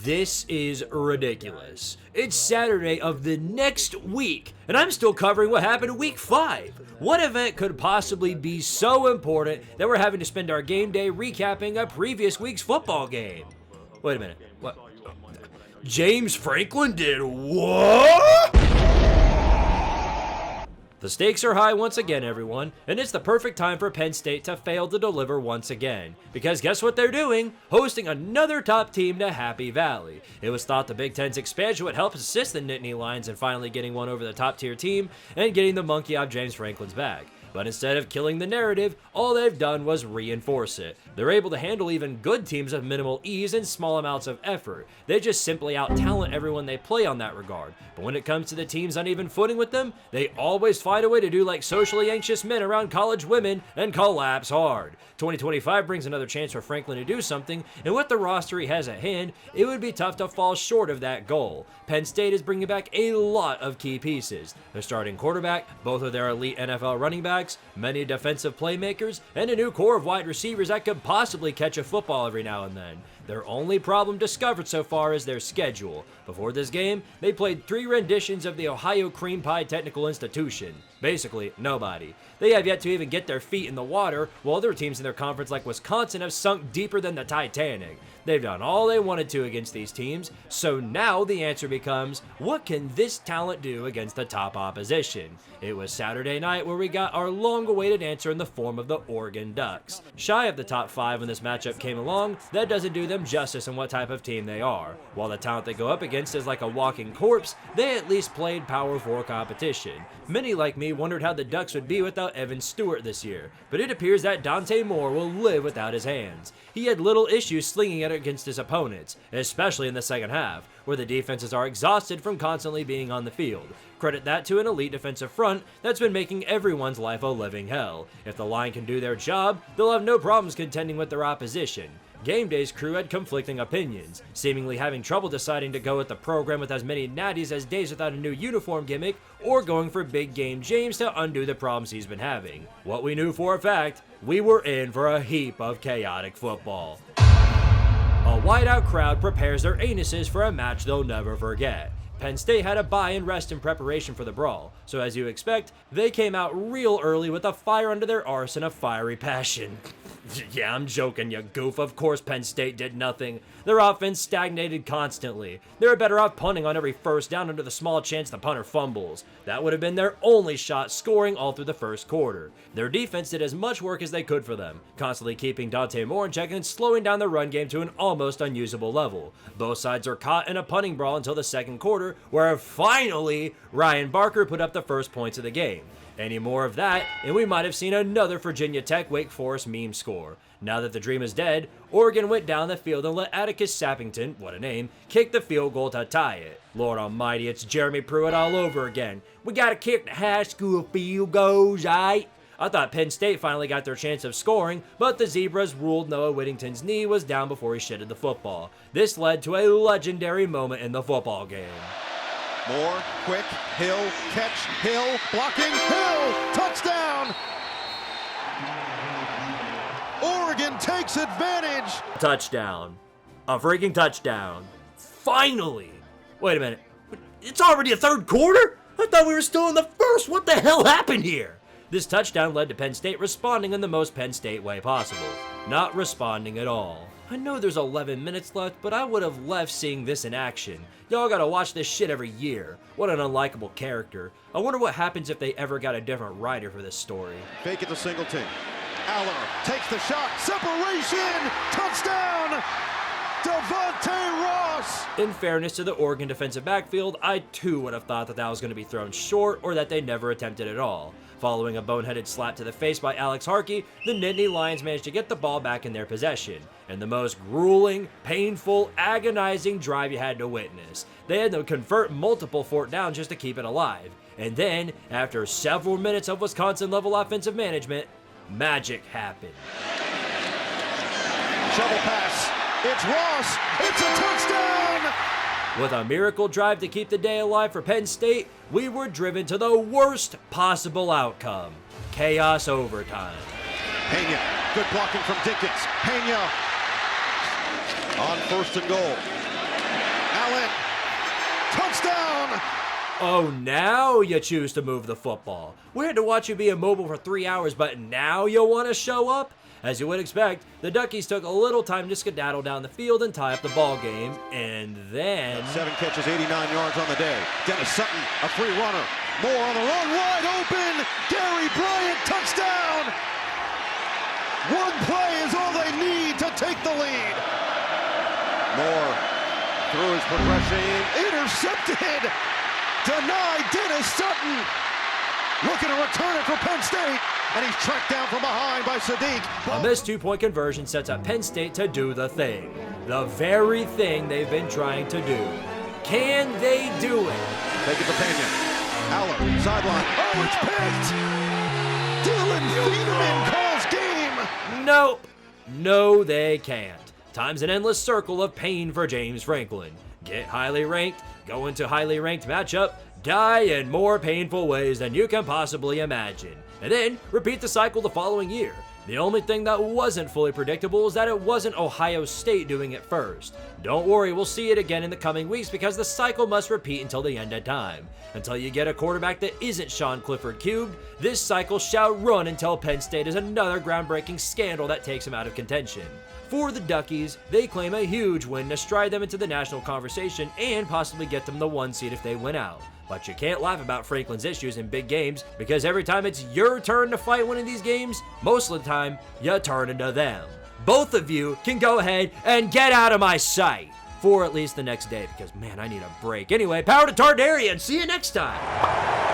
This is ridiculous. It's Saturday of the next week, and I'm still covering what happened in week 5. What event could possibly be so important that we're having to spend our game day recapping a previous week's football game? Wait a minute. What? James Franklin did what? The stakes are high once again, everyone, and it's the perfect time for Penn State to fail to deliver once again. Because guess what they're doing? Hosting another top team to Happy Valley. It was thought the Big Ten's expansion would help assist the Nittany Lions in finally getting one over the top-tier team and getting the monkey off James Franklin's back. But instead of killing the narrative, all they've done was reinforce it. They're able to handle even good teams of minimal ease and small amounts of effort. They just simply out-talent everyone they play on that regard. But when it comes to the teams on even footing with them, they always find a way to do like socially anxious men around college women and collapse hard. 2025 brings another chance for Franklin to do something, and with the roster he has at hand, it would be tough to fall short of that goal. Penn State is bringing back a lot of key pieces. Their starting quarterback, both of their elite NFL running backs, many defensive playmakers, and a new core of wide receivers that could possibly catch a football every now and then. Their only problem discovered so far is their schedule. Before this game, they played 3 renditions of the Ohio Cream Pie Technical Institution. Basically, nobody. They have yet to even get their feet in the water, while other teams in their conference like Wisconsin have sunk deeper than the Titanic. They've done all they wanted to against these teams, so now the answer becomes, what can this talent do against the top opposition? It was Saturday night where we got our long-awaited answer in the form of the Oregon Ducks. Shy of the top 5 when this matchup came along, that doesn't do them justice in what type of team they are. While the talent they go up against is like a walking corpse, they at least played Power 4 competition. Many like me wondered how the Ducks would be without Evan Stewart this year, but it appears that Dante Moore will live without his hands. He had little issues slinging it against his opponents, especially in the second half, where the defenses are exhausted from constantly being on the field. Credit that to an elite defensive front that's been making everyone's life a living hell. If the line can do their job, they'll have no problems contending with their opposition. Game Day's crew had conflicting opinions, seemingly having trouble deciding to go with the program with as many natties as days without a new uniform gimmick, or going for Big Game James to undo the problems he's been having. What we knew for a fact, we were in for a heap of chaotic football. A whiteout crowd prepares their anuses for a match they'll never forget. Penn State had a bye and rest in preparation for the brawl, so as you expect, they came out real early with a fire under their arse and a fiery passion. Yeah, I'm joking, you goof. Of course Penn State did nothing. Their offense stagnated constantly. They were better off punting on every first down under the small chance the punter fumbles. That would have been their only shot scoring all through the first quarter. Their defense did as much work as they could for them, constantly keeping Dante Moore in check and slowing down the run game to an almost unusable level. Both sides are caught in a punting brawl until the second quarter, where finally Ryan Barker put up the first points of the game. Any more of that, and we might have seen another Virginia Tech Wake Forest meme score. Now that the dream is dead, Oregon went down the field and let Atticus Sappington, what a name, kick the field goal to tie it. Lord almighty, it's Jeremy Pruitt all over again. We gotta kick the high school field goals, aight? I thought Penn State finally got their chance of scoring, but the Zebras ruled Noah Whittington's knee was down before he shitted the football. This led to a legendary moment in the football game. Moore, quick, Hill, catch, Hill, blocking, Hill, touchdown! Oregon takes advantage! Touchdown. A freaking touchdown. Finally! Wait a minute. It's already a third quarter? I thought we were still in the first. What the hell happened here? This touchdown led to Penn State responding in the most Penn State way possible. Not responding at all. I know there's 11 minutes left, but I would have left seeing this in action. Y'all gotta watch this shit every year. What an unlikable character. I wonder what happens if they ever got a different writer for this story. Fake it to Singleton. Allen takes the shot. Separation! Touchdown! Devontae Ross! In fairness to the Oregon defensive backfield, I too would have thought that was going to be thrown short or that they never attempted at all. Following a boneheaded slap to the face by Alex Harkey, the Nittany Lions managed to get the ball back in their possession, and the most grueling, painful, agonizing drive you had to witness. They had to convert multiple fourth downs just to keep it alive. And then, after several minutes of Wisconsin-level offensive management, magic happened. Shovel pass. It's Ross. It's a touchdown! With a miracle drive to keep the day alive for Penn State, we were driven to the worst possible outcome. Chaos overtime. Pena, good blocking from Dinkins. Pena on first and goal. Oh, now you choose to move the football. We had to watch you be immobile for 3 hours, but now you want to show up? As you would expect, the Duckies took a little time to skedaddle down the field and tie up the ball game, and then... 7 catches, 89 yards on the day. Dennis Sutton, a free runner. Moore on the run, wide open. Gary Bryant, touchdown. One play is all they need to take the lead. Moore through his progression, intercepted. Denied Dennis Sutton. Looking to return it for Penn State. And he's tracked down from behind by Sadiq. A missed 2-point conversion sets up Penn State to do the thing. The very thing they've been trying to do. Can they do it? Take it to Pena. Aller, sideline. Oh, it's picked! Dylan Fiedeman calls game! Nope. No, they can't. Time's an endless circle of pain for James Franklin. Get highly ranked, go into highly ranked matchup, die in more painful ways than you can possibly imagine, and then repeat the cycle the following year. The only thing that wasn't fully predictable is that it wasn't Ohio State doing it first. Don't worry, we'll see it again in the coming weeks because the cycle must repeat until the end of time. Until you get a quarterback that isn't Sean Clifford cubed, this cycle shall run until Penn State is another groundbreaking scandal that takes him out of contention. For the Duckies, they claim a huge win to stride them into the national conversation and possibly get them the 1 seed if they win out. But you can't laugh about Franklin's issues in big games because every time it's your turn to fight one of these games, most of the time, you turn into them. Both of you can go ahead and get out of my sight for at least the next day because, man, I need a break. Anyway, power to Tardaria and see you next time.